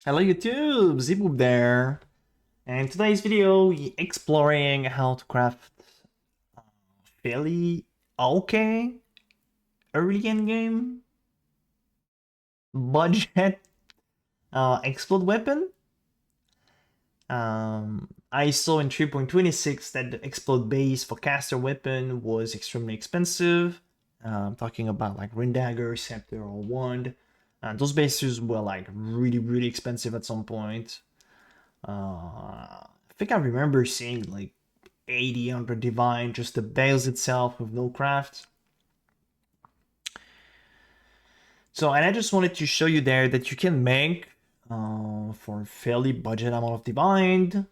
Hello YouTube, Zeeboub there. And today's video, we exploring how to craft fairly okay early in game budget explode weapon. I saw in 3.26 that the explode base for caster weapon was extremely expensive. I'm talking about like Ring Dagger, Scepter, or Wand. Those bases were like really expensive at some point. I think I remember seeing like 80 under Divine, just the base itself with no craft. So, and I just wanted to show you there that you can make for a fairly budget amount of Divine.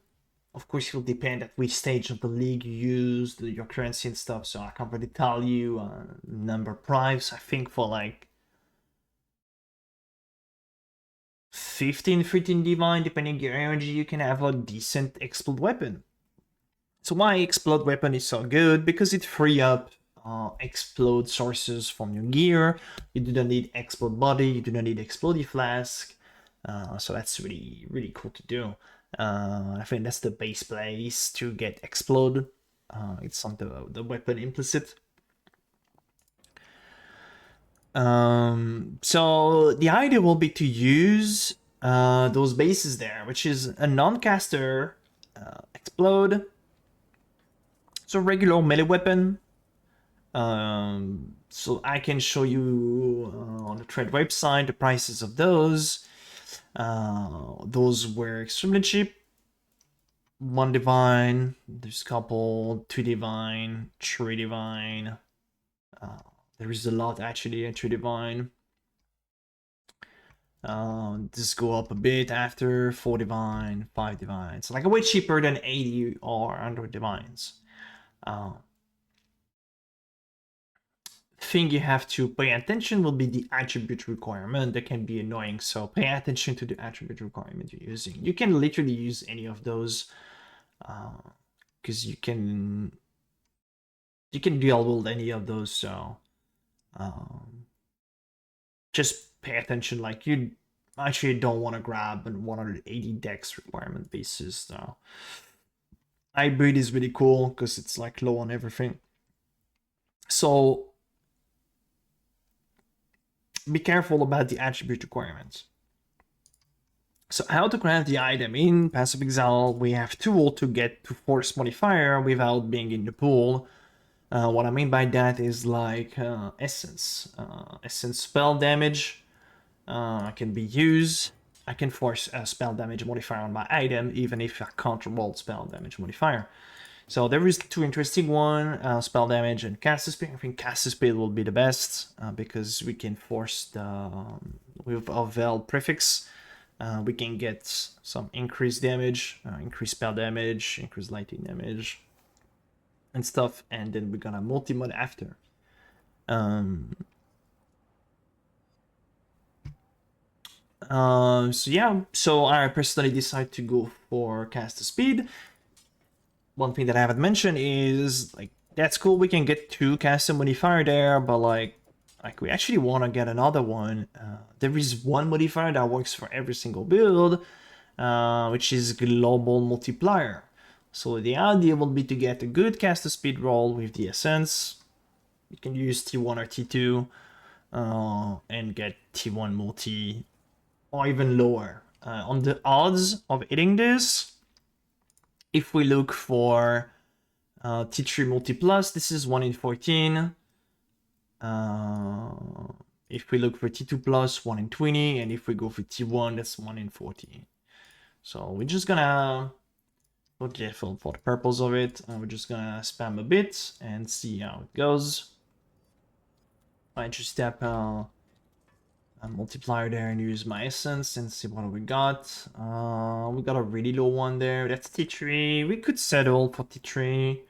Of course, it will depend at which stage of the league you use, your currency and stuff, so I can't really tell you number price. I think for like 15 Divine, depending on your energy, you can have a decent explode weapon. So why explode weapon is so good? Because it free up explode sources from your gear. You do not need explode body, you do not need explodey flask. So that's really cool to do. I think that's the base place to get explode. It's on the weapon implicit. So the idea will be to use those bases there, which is a non-caster explode. So regular melee weapon. So I can show you on the trade website the prices of those. Those were extremely cheap. 1 divine, there's a couple, 2 divine, 3 divine. There is a lot actually at 3 divine. This go up a bit after 4 divine, 5 divine. So like way cheaper than 80 or 100 divines. Thing you have to pay attention will be the attribute requirement. That can be annoying, so pay attention to the attribute requirement you're using. You can literally use any of those because you can deal with any of those, so just pay attention. Like, you actually don't want to grab an 180 dex requirement basis. So hybrid is really cool because it's like low on everything. So be careful about the attribute requirements. So how to craft the item? In Passive Exile, we have tool to get to force modifier without being in the pool. What I mean by that is like essence. Essence spell damage can be used. I can force a spell damage modifier on my item even if I can't roll spell damage modifier. So there is two interesting one, spell damage and caster speed. I think caster speed will be the best because we can force the with a Vel prefix. We can get some increased damage, increased spell damage, increased lightning damage, and stuff, and then we're gonna multi-mod after. So yeah, so I personally decided to go for caster speed. One thing that I haven't mentioned is, like, that's cool, we can get 2 caster modifier there, but like we actually want to get another one. There is one modifier that works for every single build, which is global multiplier. So the idea will be to get a good caster speed roll with the essence. You can use T1 or T2 and get T1 multi or even lower. On the odds of hitting this, if we look for T3 multi plus, this is 1 in 14. If we look for T2 plus, 1 in 20, and if we go for T1, that's 1 in 40. So we're just gonna, for the purpose of it, we're just gonna spam a bit and see how it goes. I just step a multiplier there and use my essence and see what we got. We got a really low one there. That's T3. We could settle for T3.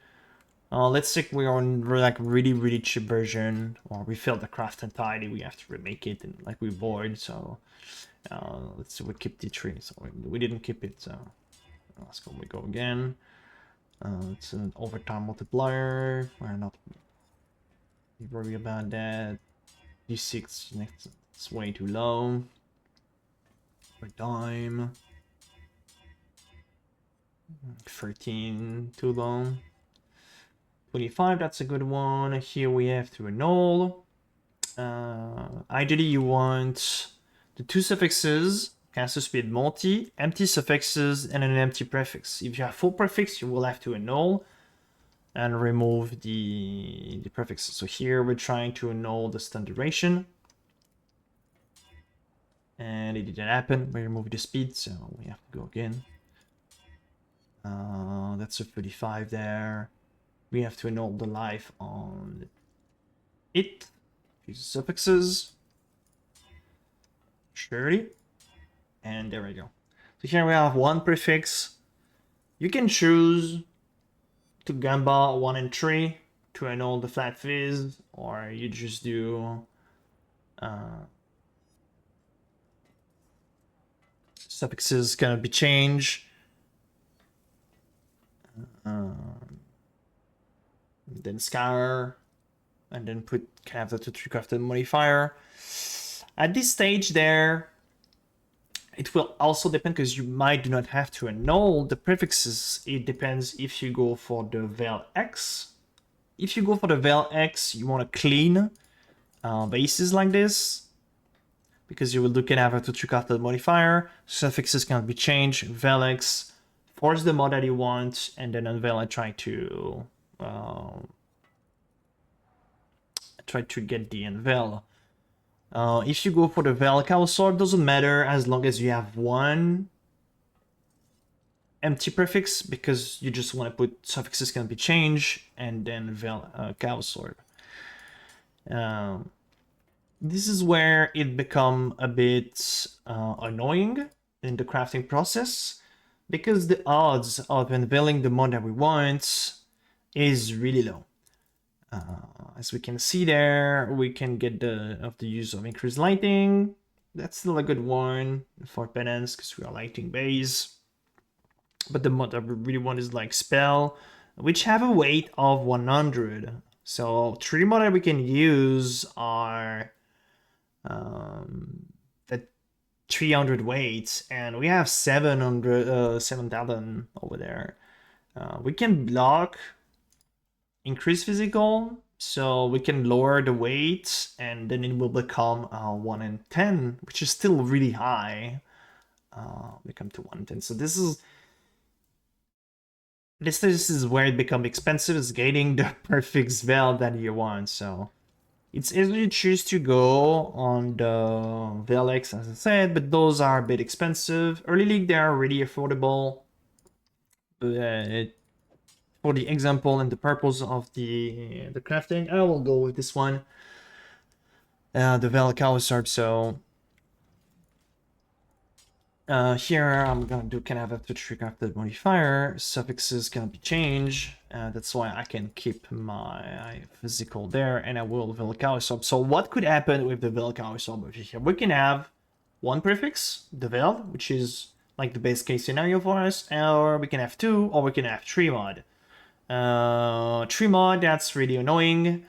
Let's say we're on like really cheap version, or we failed the craft entirely. We have to remake it, and like we bored. So let's see. We keep T3. So we didn't keep it. So let's go. We go again. It's an overtime multiplier. We're not worried about that. D6 next. It's way too low. for dime. 13, too long. 25, that's a good one. Here we have to annul. Ideally, you want the two suffixes, cancel speed multi, empty suffixes, and an empty prefix. If you have full prefix, you will have to annul and remove the prefixes. So here we're trying to annul the stun duration. And it didn't happen. We removed the speed, so we have to go again. That's a 35 there. We have to annul the life on it. Use suffixes. 30. And there we go. So here we have one prefix. You can choose to gamba 1 and 3 to annul the flat fizz, or you just do suffixes gonna be changed. Then scour, and then put kind of the trick of the modifier. At this stage there, it will also depend, because you might do not have to annul the prefixes. It depends if you go for the vel X. If you go for the vel X, you want to clean bases like this, because you will look at have to trick out the modifier. Suffixes can be changed. Vel X, force the mod that you want, and then unveil and try to get the unveil. If you go for the vel cow sword, doesn't matter as long as you have one empty prefix, because you just want to put suffixes can be changed and then vel cow sword. This is where it become a bit annoying in the crafting process, because the odds of unveiling the mod that we want is really low. As we can see there, we can get the use of increased lighting. That's still a good one for Penance, because we are lighting base. But the mod that we really want is like spell, which have a weight of 100. So 3 mod that we can use are the 300 weights, and we have 7,000 over there. We can block increase physical, so we can lower the weight, and then it will become 1 in 10, which is still really high. We come to 1 in 10. So this is where it becomes expensive, is getting the perfect spell that you want. So it's easy to choose to go on the Velix, as I said, but those are a bit expensive. Early League, they are really affordable. But for the example and the purpose of the crafting, I will go with this one, the Velcow Sword. So here I'm gonna do kind of a trick after the modifier. Suffixes can be changed. That's why I can keep my physical there, and I will Velcow Sword. So what could happen with the Velcow Sword here? We can have one prefix, the Vel, which is like the best case scenario for us, or we can have 2, or we can have 3 mod. 3 mod, that's really annoying,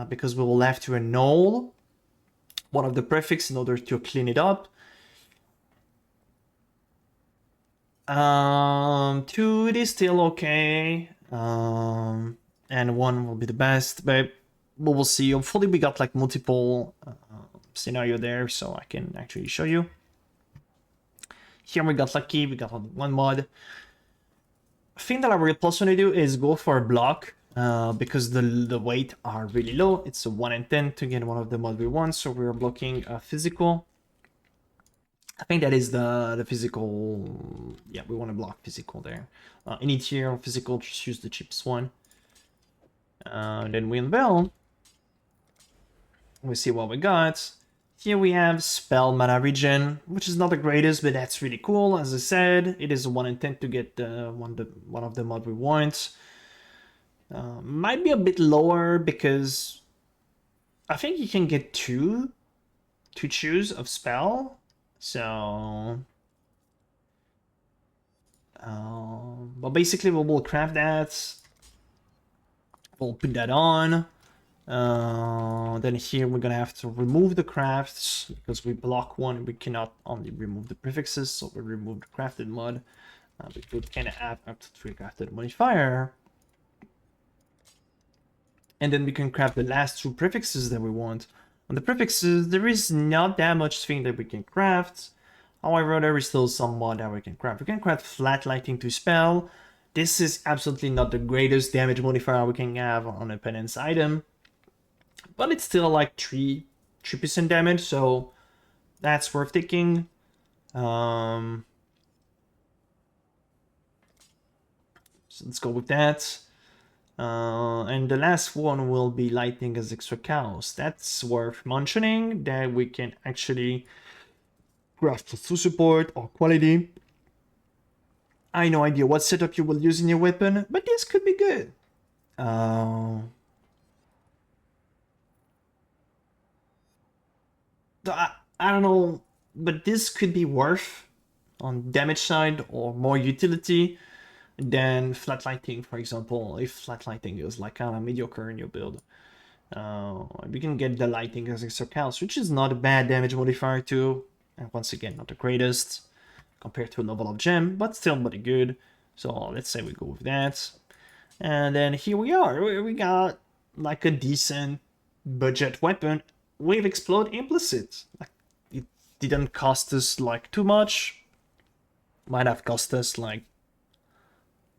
because we will have to annul one of the prefix in order to clean it up. 2, it is still okay, and 1 will be the best, but we will see. Hopefully we got like multiple scenario there, so I can actually show you. Here we got lucky, we got only 1 mod. Thing that I will plus want to do is go for a block, because the weight are really low. It's a 1 in 10 to get one of the mod we want, so we're blocking physical. I think that is the physical. Yeah, we want to block physical there. Any tier of physical, just use the cheapest one. Then we unveil. We see what we got. Here we have spell mana regen, which is not the greatest, but that's really cool. As I said, it is a 1 in 10 to get one of the mod we want. Might be a bit lower, because I think you can get 2 to choose of spell. So but basically we will craft that. We'll put that on. Then here we're gonna have to remove the crafts because we block one. We cannot only remove the prefixes, so we remove the crafted mod. But we can add up to 3 crafted modifier. And then we can craft the last 2 prefixes that we want. On the prefixes, there is not that much thing that we can craft. However, there is still some mod that we can craft. We can craft flat lighting to spell. This is absolutely not the greatest damage modifier we can have on a penance item. But it's still like 3% damage, so that's worth taking. So let's go with that. And the last one will be lightning as extra chaos. That's worth mentioning, that we can actually craft through support or quality. I have no idea what setup you will use in your weapon, but this could be good. I don't know, but this could be worth on damage side or more utility than flat lighting, for example. If flat lighting is like kind of mediocre in your build, we can get the lighting as extra chaos, which is not a bad damage modifier too. And once again, not the greatest compared to a level of gem, but still pretty good. So let's say we go with that. And then here we are. We got like a decent budget weapon with explode implicit. Like, it didn't cost us like too much. Might have cost us like,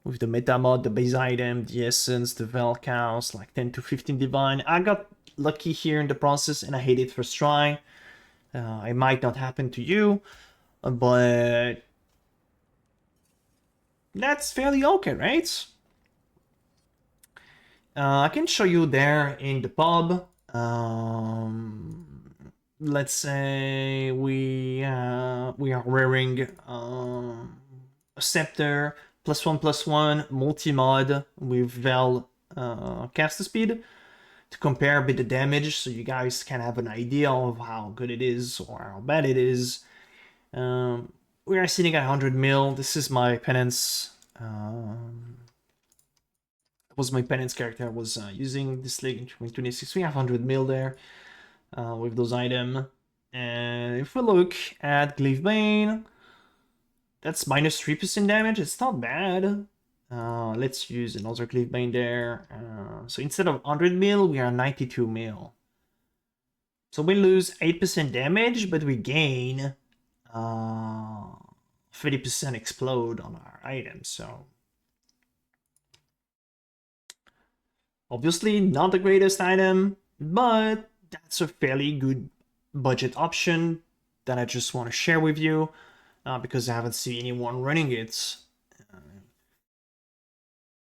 with the meta mod, the base item, the essence, the Vel cows, like 10 to 15 divine. I got lucky here in the process and I hate it first try. It might not happen to you, but that's fairly okay, right? I can show you there in the pub. Let's say we are wearing a scepter +1/+1 multi-mod with Vel caster speed to compare a bit the damage, so you guys can have an idea of how good it is or how bad it is. We are sitting at 100 mil. This is my penance. Was my penance character I was using this league in 2026. We have 100 mil there with those items. And if we look at Glyph Bane, that's -3% damage. It's not bad. Let's use another Glyph Bane there. So instead of 100 mil, we are 92 mil. So we lose 8% damage, but we gain 30% explode on our items. So obviously not the greatest item, but that's a fairly good budget option that I just want to share with you because I haven't seen anyone running it.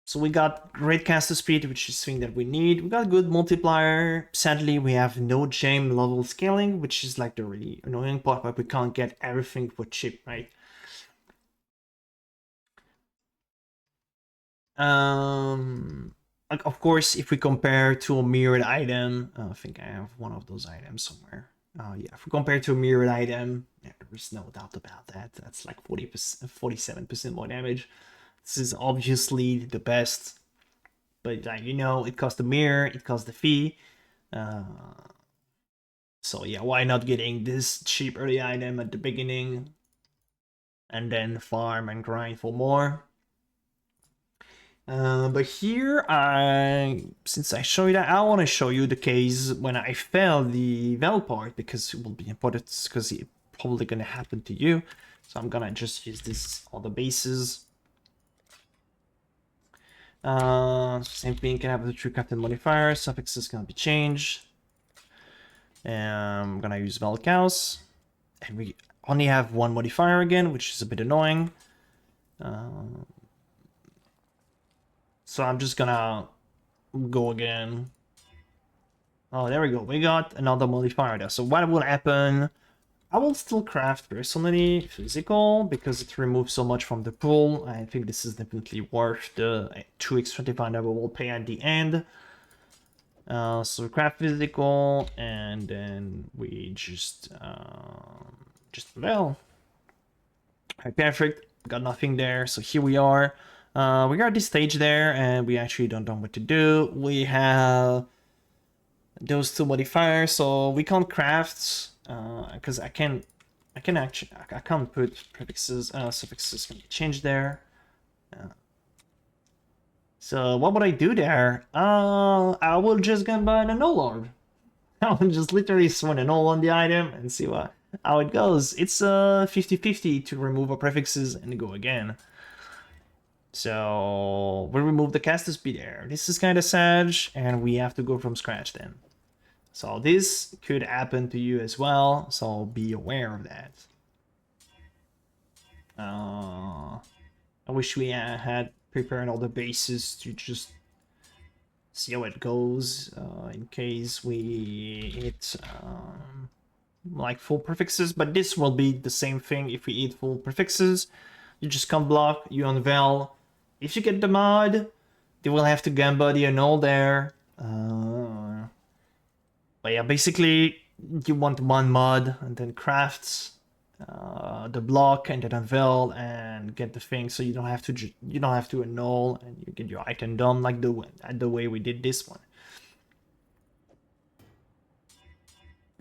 So we got great caster speed, which is something that we need. We got good multiplier. Sadly, we have no gem level scaling, which is like the really annoying part, but we can't get everything for cheap, right? Like, of course, if we compare to a mirrored item, I think I have one of those items somewhere. Yeah, if we compare to a mirrored item, yeah, there's no doubt about that. That's like 40%, 47% more damage. This is obviously the best, but you know, it costs the mirror, it costs the fee. So yeah, why not getting this cheap early item at the beginning and then farm and grind for more? But here, since I show you that, I want to show you the case when I failed the Vel part, because it will be important, because it's probably going to happen to you. So I'm gonna just use this on the bases. Same thing, can have the true captain modifier, suffix is gonna be changed. I'm gonna use Vel cows, and we only have one modifier again, which is a bit annoying. So I'm just gonna go again. Oh, there we go. We got another modifier there. So what will happen? I will still craft personally physical because it removes so much from the pool. I think this is definitely worth the 2 extra divine that we will pay at the end. So craft physical, and then we just well, right, perfect. Got nothing there. So here we are. We got this stage there, and we actually don't know what to do. We have those two modifiers, so we can't craft because I can't put prefixes, suffixes can be changed there. So what would I do there? I will just go buy an null orb. I will just literally summon a null on the item and see how it goes. It's 50-50 to remove our prefixes and go again. So we'll remove the caster speed there. This is kind of sad, and we have to go from scratch then. So this could happen to you as well, so be aware of that. I wish we had prepared all the bases to just see how it goes in case we hit like full prefixes, but this will be the same thing if we hit full prefixes. You just come block, you unveil. If you get the mod, they will have to gambody and all there. But yeah, basically you want one mod and then craft the block and then unveil and get the thing, so you don't have to annul and you get your item done like the way we did this one.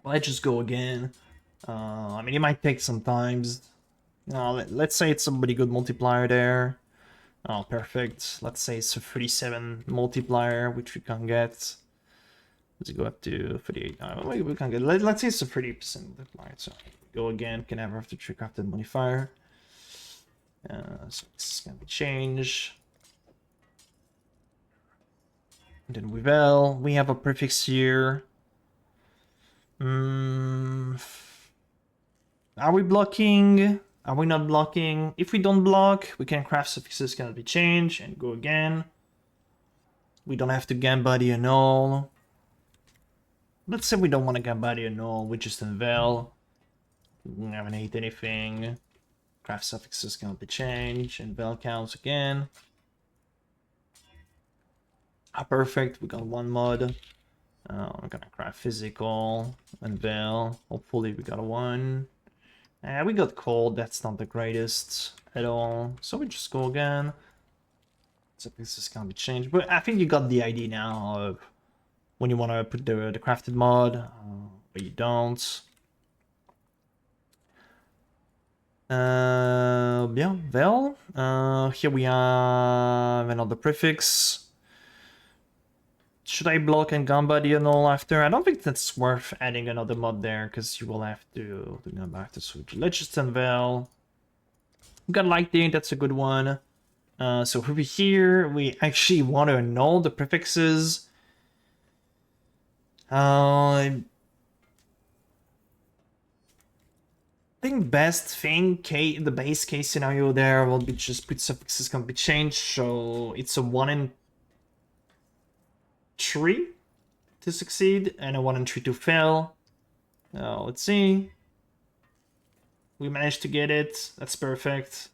Let's just go again. I mean, it might take some times. Let's say it's a pretty good multiplier there. Oh, perfect. Let's say it's a 37 multiplier, which we can get. Let's go up to 38. We can get. Let's say it's a 30% multiplier. So go again. Can never have to trick off the modifier. So this can be changed. And then we have a prefix here. Are we blocking? Are we not blocking? If we don't block, we can craft suffixes cannot be changed and go again. We don't have to gambody a null. Let's say we don't want to gambody a null, we just unveil. We haven't hit anything. Craft suffixes cannot be changed. Unveil counts again. Perfect, we got one mod. We're gonna craft physical, unveil. Hopefully we got a one. We got cold, that's not the greatest at all. So we just go again. So this is gonna be changed. But I think you got the idea now of when you want to put the crafted mod, but you don't. Yeah, well, here we have another prefix. Should I block and gambody and all after? I don't think that's worth adding another mod there, because you will have to go back to switch. Let's just unveil. We got lightning, that's a good one. So over here, we actually want to annul the prefixes. I think best thing, the base case scenario there will be just put suffixes can be changed, so it's a 1 in 3 to succeed and a 1 in 3 to fail. Let's see. We managed to get it. That's perfect.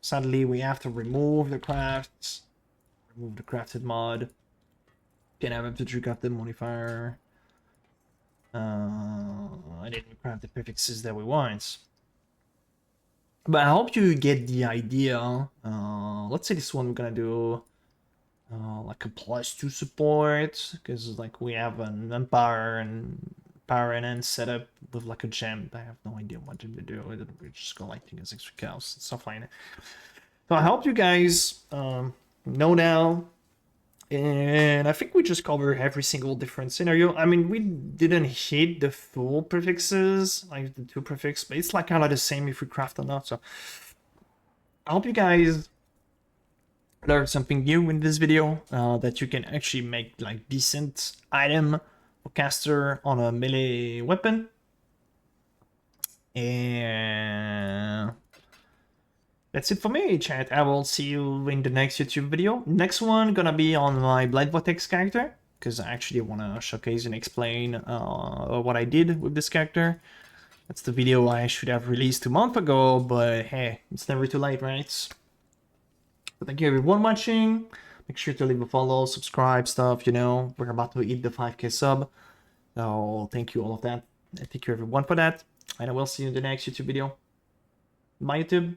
Sadly, we have to remove the crafts. Remove the crafted mod. Can have to trick off the modifier. I didn't craft the prefixes that we want. But I hope you get the idea. Let's say this one we're gonna do like a +2 support, because like we have an Empire and Power and set up with like a gem. I have no idea what gem to do. We're just collecting as extra cows and stuff like that. So I hope you guys know now. And I think we just covered every single different scenario. I mean, we didn't hit the full prefixes, like the 2 prefix, but it's like kind of the same if we craft or not. So I hope you guys learned something new in this video, that you can actually make like decent item or caster on a melee weapon. And that's it for me, chat. I will see you in the next YouTube video. Next one gonna be on my Blight Vortex character, because I actually want to showcase and explain what I did with this character. That's the video I should have released a month ago, but hey, it's never too late, right? So thank you everyone watching. Make sure to leave a follow, subscribe, stuff, you know. We're about to hit the 5K sub. So thank you all of that. Thank you everyone for that. And I will see you in the next YouTube video. Bye YouTube.